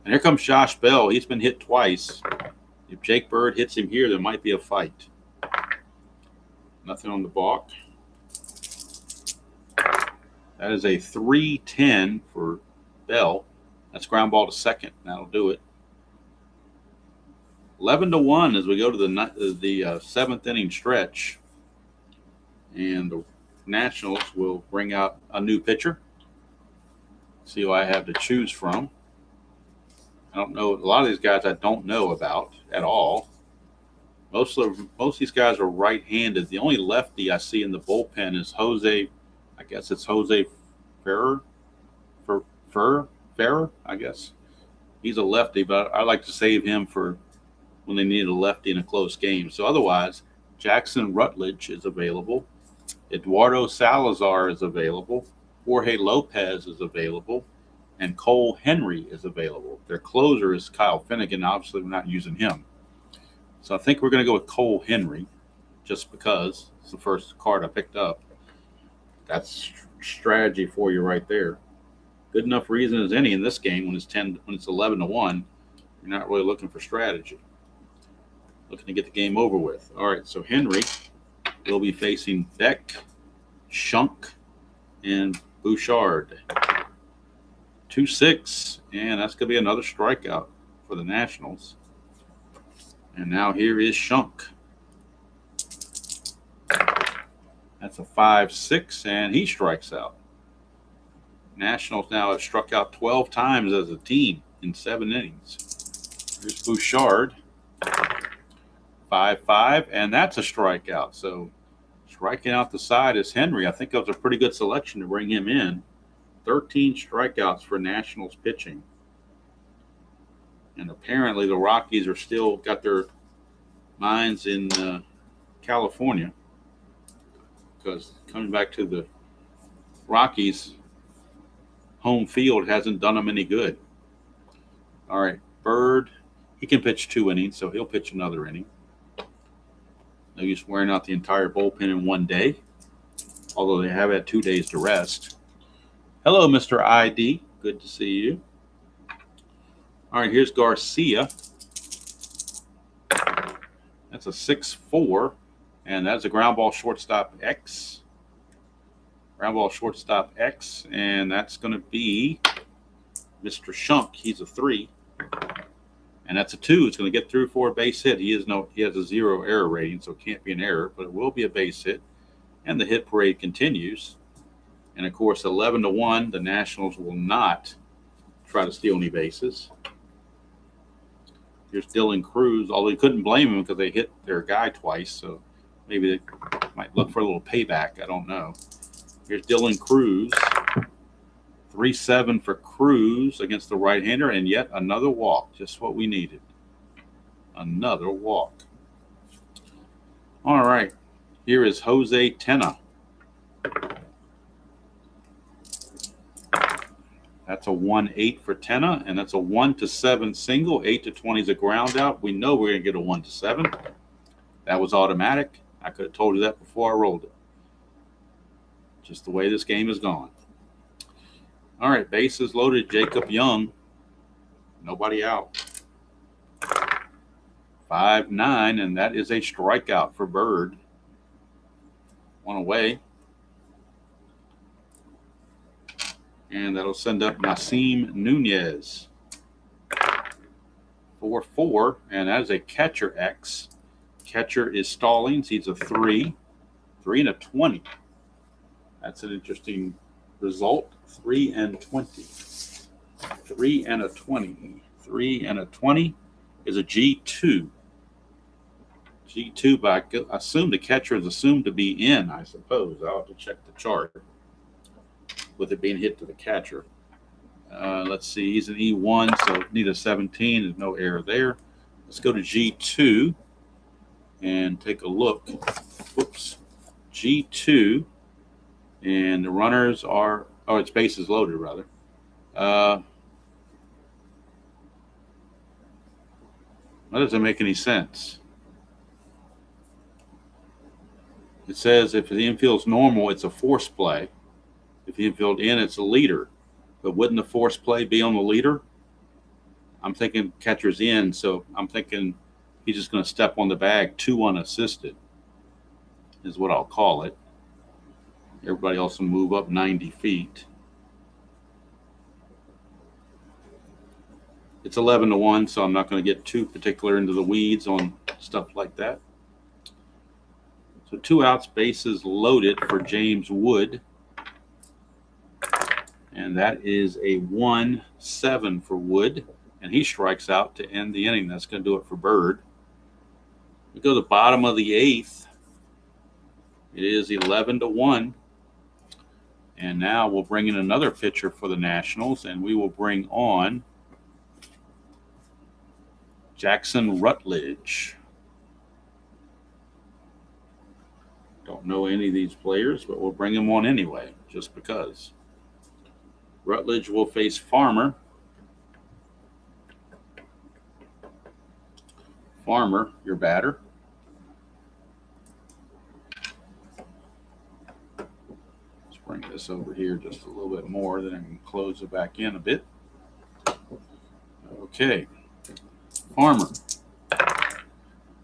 And here comes Josh Bell. He's been hit twice. If Jake Bird hits him here, there might be a fight. Nothing on the balk. That is a 3-10 for Bell. That's ground ball to second. That'll do it. 11-1 as we go to the seventh inning stretch. And the Nationals will bring out a new pitcher. See who I have to choose from. I don't know. A lot of these guys I don't know about at all. Most of these guys are right-handed. The only lefty I see in the bullpen is Jose. I guess it's Jose Ferrer, I guess. He's a lefty, but I like to save him for when they need a lefty in a close game. So otherwise, Jackson Rutledge is available. Eduardo Salazar is available. Jorge Lopez is available. And Cole Henry is available. Their closer is Kyle Finnegan. Obviously, we're not using him. So I think we're going to go with Cole Henry just because it's the first card I picked up. That's strategy for you right there. Good enough reason as any in this game when it's 11-1. You're not really looking for strategy. Looking to get the game over with. All right, so Henry will be facing Beck, Shunk, and Bouchard. 2-6, and that's going to be another strikeout for the Nationals. And now here is Shunk. That's a 5-6, and he strikes out. Nationals now have struck out 12 times as a team in 7 innings. Here's Bouchard. 5-5, and that's a strikeout. So striking out the side is Henry. I think that was a pretty good selection to bring him in. 13 strikeouts for Nationals pitching. And apparently the Rockies are still got their minds in California, because coming back to the Rockies, home field hasn't done them any good. All right, Bird, he can pitch 2 innings, so he'll pitch another inning. No use wearing out the entire bullpen in one day, although they have had 2 days to rest. Hello, Mr. ID. Good to see you. All right, here's Garcia. That's a 6-4, and that's a ground ball shortstop X. Ground ball shortstop X, and that's going to be Mr. Shunk. He's a 3, and that's a 2. It's going to get through for a base hit. He has a 0 error rating, so it can't be an error, but it will be a base hit, and the hit parade continues. And, of course, 11-1, the Nationals will not try to steal any bases. Here's Dylan Cruz, although you couldn't blame him because they hit their guy twice, so maybe they might look for a little payback. I don't know. Here's Dylan Cruz. 3-7 for Cruz against the right-hander, and yet another walk, just what we needed. Another walk. All right, here is Jose Tena. That's a 1-8 for Tena, and that's a 1-7 single. 8-20 is a ground out. We know we're going to get a 1-7. That was automatic. I could have told you that before I rolled it. Just the way this game has gone. All right, bases loaded. Jacob Young. Nobody out. 5-9, and that is a strikeout for Bird. 1 away. And that'll send up Nasim Nunez. 4-4, and that is a catcher X. Catcher is Stallings. He's a 3. 3-20. That's an interesting result. 3-20. 3-20. 3-20 is a G2. G2, but I assume the catcher is assumed to be in, I suppose. I'll have to check the chart with it being hit to the catcher. Let's see. He's an E1, so need a 17. There's no error there. Let's go to G2 and take a look. Whoops. G2, and the runners are, it's bases loaded, rather. That doesn't make any sense. It says if the infield's normal, it's a force play. If the infield in, it's a leader. But wouldn't the force play be on the leader? I'm thinking catcher's in, so I'm thinking he's just going to step on the bag 2 unassisted is what I'll call it. Everybody else will move up 90 feet. It's 11-1, so I'm not going to get too particular into the weeds on stuff like that. So 2 outs, bases loaded for James Wood. And that is a 1-7 for Wood. And he strikes out to end the inning. That's going to do it for Bird. We go to the bottom of the 8th. It is 11-1. And now we'll bring in another pitcher for the Nationals, and we will bring on Jackson Rutledge. Don't know any of these players, but we'll bring him on anyway, just because. Rutledge will face Farmer. Farmer, your batter. Let's bring this over here just a little bit more, then I can close it back in a bit. Okay. Farmer.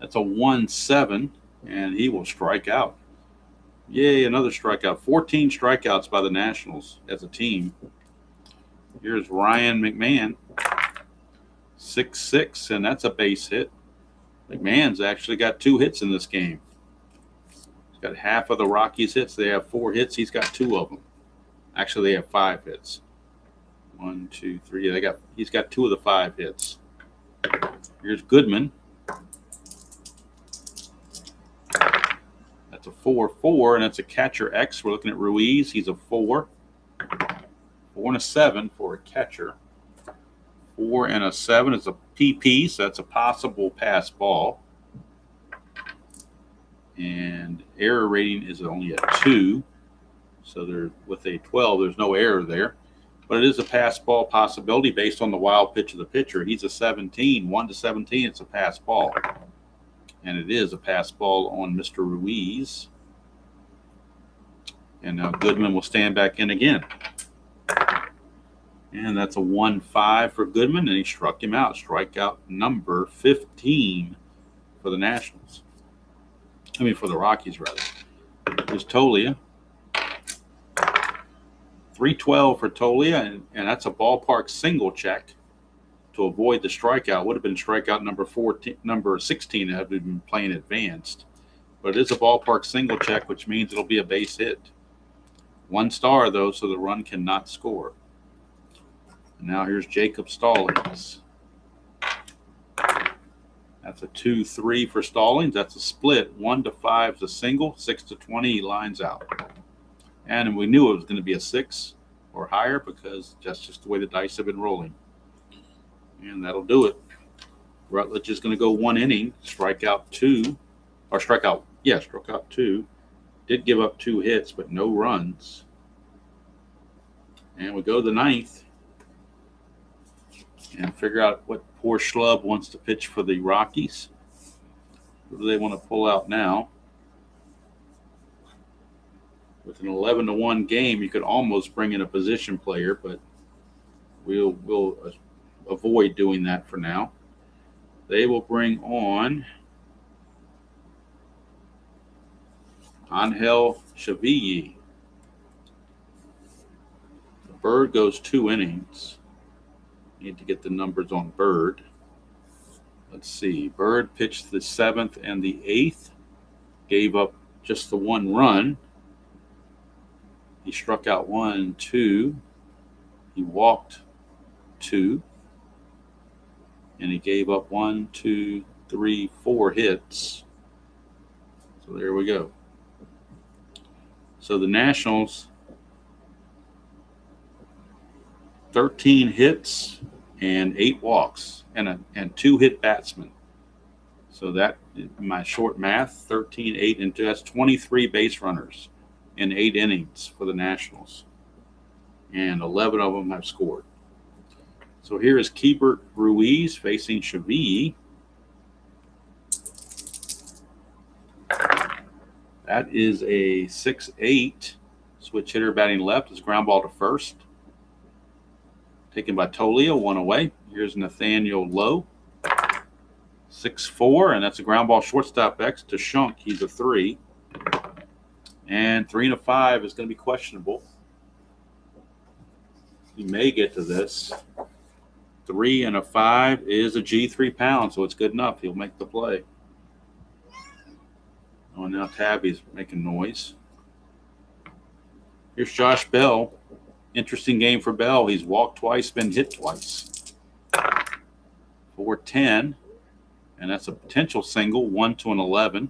That's a 1-7, and he will strike out. Yay, another strikeout. 14 strikeouts by the Nationals as a team. Here's Ryan McMahon. 6-6, and that's a base hit. McMahon's actually got 2 hits in this game. He's got half of the Rockies hits. They have 4 hits. He's got 2 of them. Actually, they have 5 hits. 1, 2, 3. He's got 2 of the 5 hits. Here's Goodman. That's a 4-4, and that's a catcher X. We're looking at Ruiz. He's a 4. 4 and a 7 for a catcher. 4 and a 7 is a PP, so that's a possible pass ball. And error rating is only a 2. So with a 12, there's no error there. But it is a pass ball possibility based on the wild pitch of the pitcher. He's a 17. 1-17, it's a pass ball. And it is a pass ball on Mr. Ruiz. And now Goodman will stand back in again. And that's a 1-5 for Goodman, and he struck him out. Strikeout number 15 for the Nationals. For the Rockies, rather. Here's Tolia. 3-12 for Tolia, and that's a ballpark single check to avoid the strikeout. Would have been strikeout number 16 had we been playing advanced. But it is a ballpark single check, which means it'll be a base hit. 1 star, though, so the run cannot score. And now here's Jacob Stallings. That's a 2-3 for Stallings. That's a split. 1-5 is a single. 6-20, he lines out. And we knew it was going to be a 6 or higher because that's just the way the dice have been rolling. And that'll do it. Rutledge is going to go 1 inning, struck out 2. Did give up 2 hits, but no runs. And we go to the 9th. And figure out what poor schlub wants to pitch for the Rockies. Who do they want to pull out now? With an 11-1 game, you could almost bring in a position player, but we'll avoid doing that for now. They will bring on Angel Chavilli. Bird goes 2 innings. Need to get the numbers on Bird. Let's see. Bird pitched the 7th and the 8th. Gave up just the 1 run. He struck out 1, 2. He walked 2. And he gave up 1, 2, 3, 4 hits. So there we go. So the Nationals, 13 hits and 8 walks and 2 hit batsmen. So that, my short math, 13, 8, and 2, that's 23 base runners in 8 innings for the Nationals. And 11 of them have scored. So here is Keibert Ruiz facing Chavilli. That is a 6-8. Switch hitter batting left. Is ground ball to first. Taken by Tolio, one away. Here's Nathaniel Lowe. 6-4, and that's a ground ball shortstop X to Shunk. He's a 3. And 3 and a 5 is going to be questionable. He may get to this. 3 and a 5 is a G3 pound, so it's good enough. He'll make the play. Oh, now Tabby's making noise. Here's Josh Bell. Interesting game for Bell. He's walked twice, been hit twice. 4-10, and that's a potential single, 1 to an 11.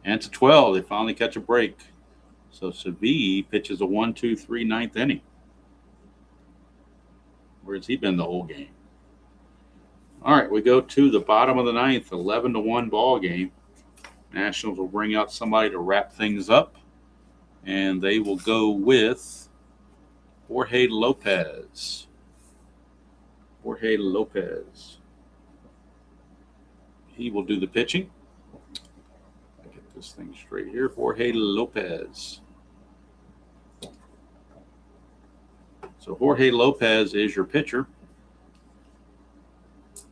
And it's a 12. They finally catch a break. So Seville pitches a 1-2-3 ninth inning. Where has he been the whole game? All right, we go to the bottom of the ninth, 11-1 ball game. Nationals will bring out somebody to wrap things up, and they will go with Jorge Lopez. Jorge Lopez. He will do the pitching. I'll get this thing straight here. Jorge Lopez. So Jorge Lopez is your pitcher.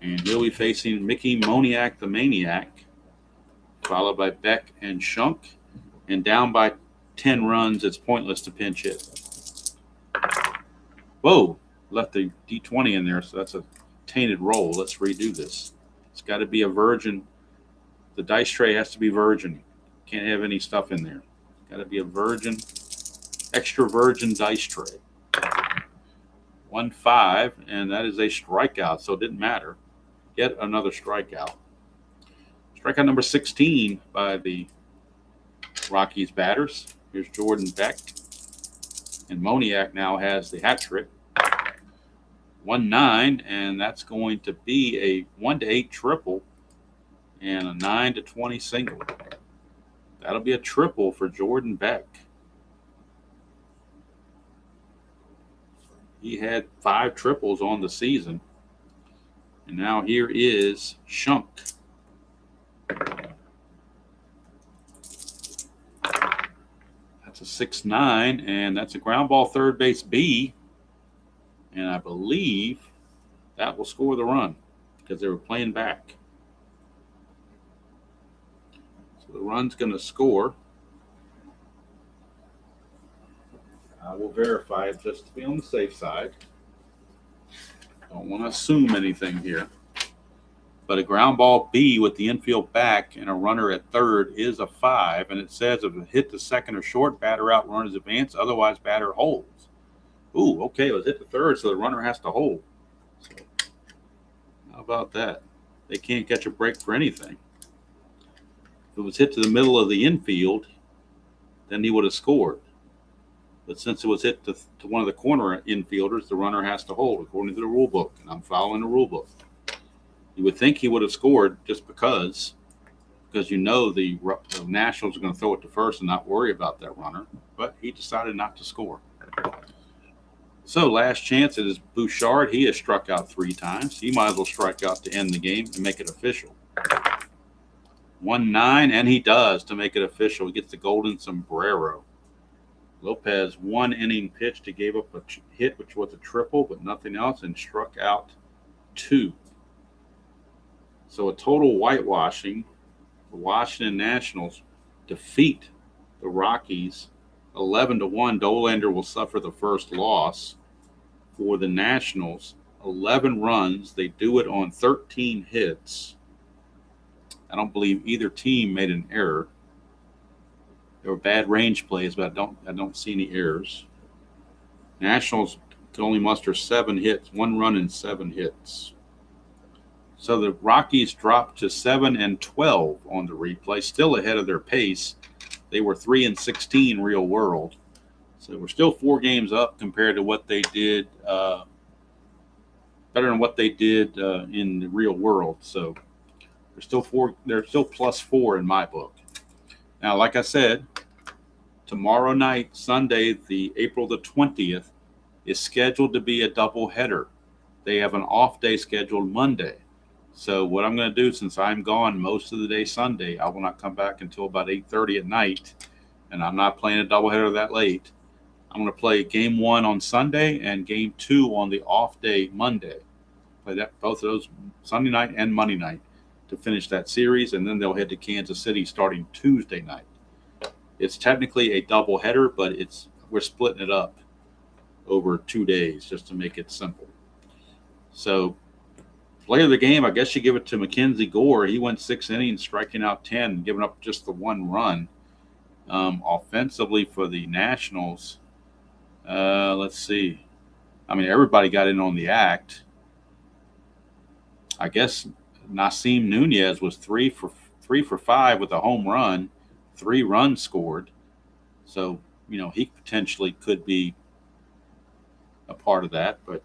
And he'll be facing Mickey Moniak, the Maniac, followed by Beck and Shunk. And down by 10 runs, it's pointless to pinch hit. Whoa, left the D20 in there, so that's a tainted roll. Let's redo this. It's got to be a virgin. The dice tray has to be virgin. Can't have any stuff in there. Got to be a virgin, extra virgin dice tray. 1-5, and that is a strikeout, so it didn't matter. Yet another strikeout. Strikeout number 16 by the Rockies batters. Here's Jordan Beck. And Moniak now has the hat trick. 1-9, and that's going to be a 1-8 triple and a 9-20 single. That'll be a triple for Jordan Beck. He had 5 triples on the season. And now here is Shunk. That's a 6-9, and that's a ground ball third base B. And I believe that will score the run because they were playing back. So the run's going to score. I will verify it just to be on the safe side. Don't want to assume anything here. But a ground ball B with the infield back and a runner at third is a 5. And it says if it hit to second or short, batter out, runners advance. Otherwise, batter holds. Ooh, okay, it was hit to third, so the runner has to hold. So, how about that? They can't catch a break for anything. If it was hit to the middle of the infield, then he would have scored. But since it was hit to one of the corner infielders, the runner has to hold according to the rule book. And I'm following the rule book. You would think he would have scored just because you know the Nationals are going to throw it to first and not worry about that runner. But he decided not to score. So last chance, it is Bouchard. He has struck out 3 times. He might as well strike out to end the game and make it official. 1-9, and he does to make it official. He gets the golden sombrero. Lopez 1 inning pitched. He gave up a hit, which was a triple, but nothing else, and struck out 2. So a total whitewashing. The Washington Nationals defeat the Rockies 11-1. Dolander will suffer the first loss for the Nationals. 11 runs. They do it on 13 hits. I don't believe either team made an error. There were bad range plays, but I don't see any errors. Nationals could only muster 7 hits, 1 run and 7 hits. So the Rockies dropped to 7-12 on the replay, still ahead of their pace. They were 3-16 real world. So we're still 4 games up compared to what they did, better than what they did in the real world. So they're still +4 in my book. Now, like I said, tomorrow night, Sunday, the April the 20th, is scheduled to be a doubleheader. They have an off day scheduled Monday. So what I'm going to do, since I'm gone most of the day Sunday, I will not come back until about 8:30 at night, and I'm not playing a doubleheader that late. I'm going to play game 1 on Sunday and game 2 on the off day Monday. Play that both of those Sunday night and Monday night to finish that series, and then they'll head to Kansas City starting Tuesday night. It's technically a doubleheader, but we're splitting it up over 2 days just to make it simple. So, player of the game, I guess you give it to Mackenzie Gore. He went 6 innings, striking out 10, giving up just the 1 run. Offensively for the Nationals, let's see. I mean, everybody got in on the act. I guess Nasim Nunez was 3 for 5 with a home run, 3 runs scored. So, he potentially could be a part of that, but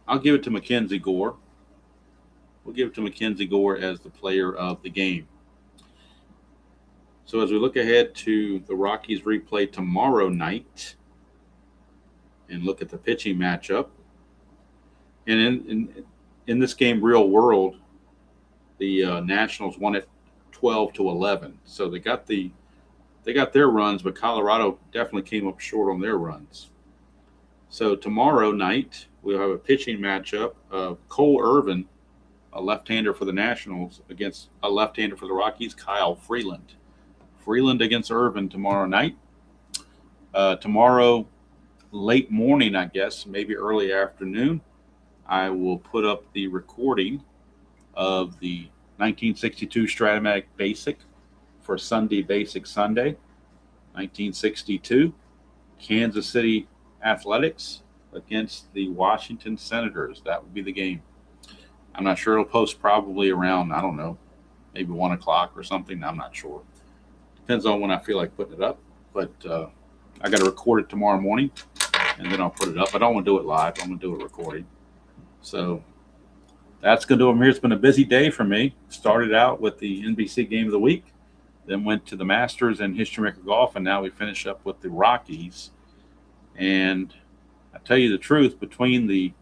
I'll give it to Mackenzie Gore. We'll give it to Mackenzie Gore as the player of the game. So as we look ahead to the Rockies replay tomorrow night and look at the pitching matchup, and in this game, real world, the Nationals won it 12-11. So they got their runs, but Colorado definitely came up short on their runs. So tomorrow night, we'll have a pitching matchup of Cole Irvin, a left-hander for the Nationals, against a left-hander for the Rockies, Kyle Freeland. Freeland against Irvin tomorrow night. Tomorrow, late morning, I guess, maybe early afternoon, I will put up the recording of the 1962 Strat-O-Matic Basic for Sunday Basic Sunday, 1962, Kansas City Athletics against the Washington Senators. That would be the game. I'm not sure. It'll post probably around, I don't know, maybe 1 o'clock or something. I'm not sure. Depends on when I feel like putting it up. But I got to record it tomorrow morning, and then I'll put it up. I don't want to do it live. I'm going to do it recording. So that's going to do it here. It's been a busy day for me. Started out with the NBC Game of the Week, then went to the Masters and History Maker Golf, and now we finish up with the Rockies. And I tell you the truth, between the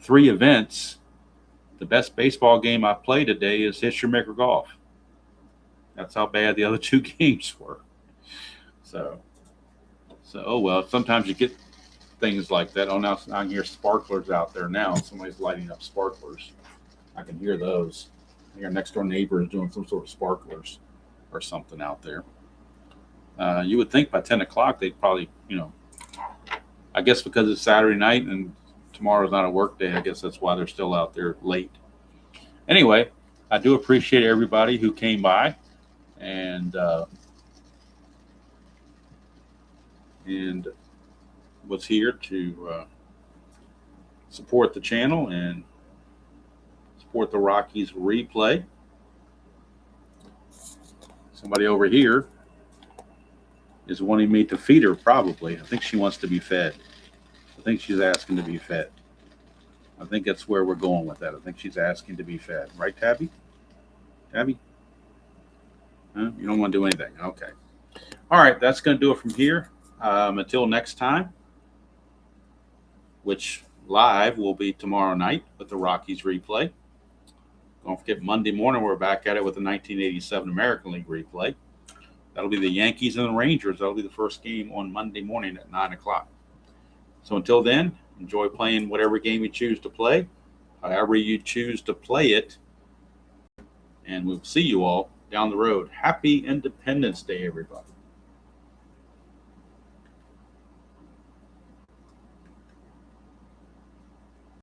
3 events, the best baseball game I played today is History Maker Golf. That's how bad the other 2 games were. So oh well. Sometimes you get things like that. Oh, now I can hear sparklers out there now. Somebody's lighting up sparklers. I can hear those. Your next door neighbor is doing some sort of sparklers or something out there. You would think by 10 o'clock they'd probably, I guess because it's Saturday night and tomorrow's not a work day, I guess that's why they're still out there late. Anyway, I do appreciate everybody who came by and was here to support the channel and support the Rockies replay. Somebody over here is wanting me to feed her, probably. I think she wants to be fed. I think she's asking to be fed. I think that's where we're going with that. I think she's asking to be fed. Right, Tabby? Tabby? Huh? You don't want to do anything. Okay. All right, that's going to do it from here. Until next time, which live will be tomorrow night with the Rockies replay. Don't forget, Monday morning, we're back at it with the 1987 American League replay. That'll be the Yankees and the Rangers. That'll be the first game on Monday morning at 9 o'clock. So until then, enjoy playing whatever game you choose to play, however you choose to play it. And we'll see you all down the road. Happy Independence Day, everybody.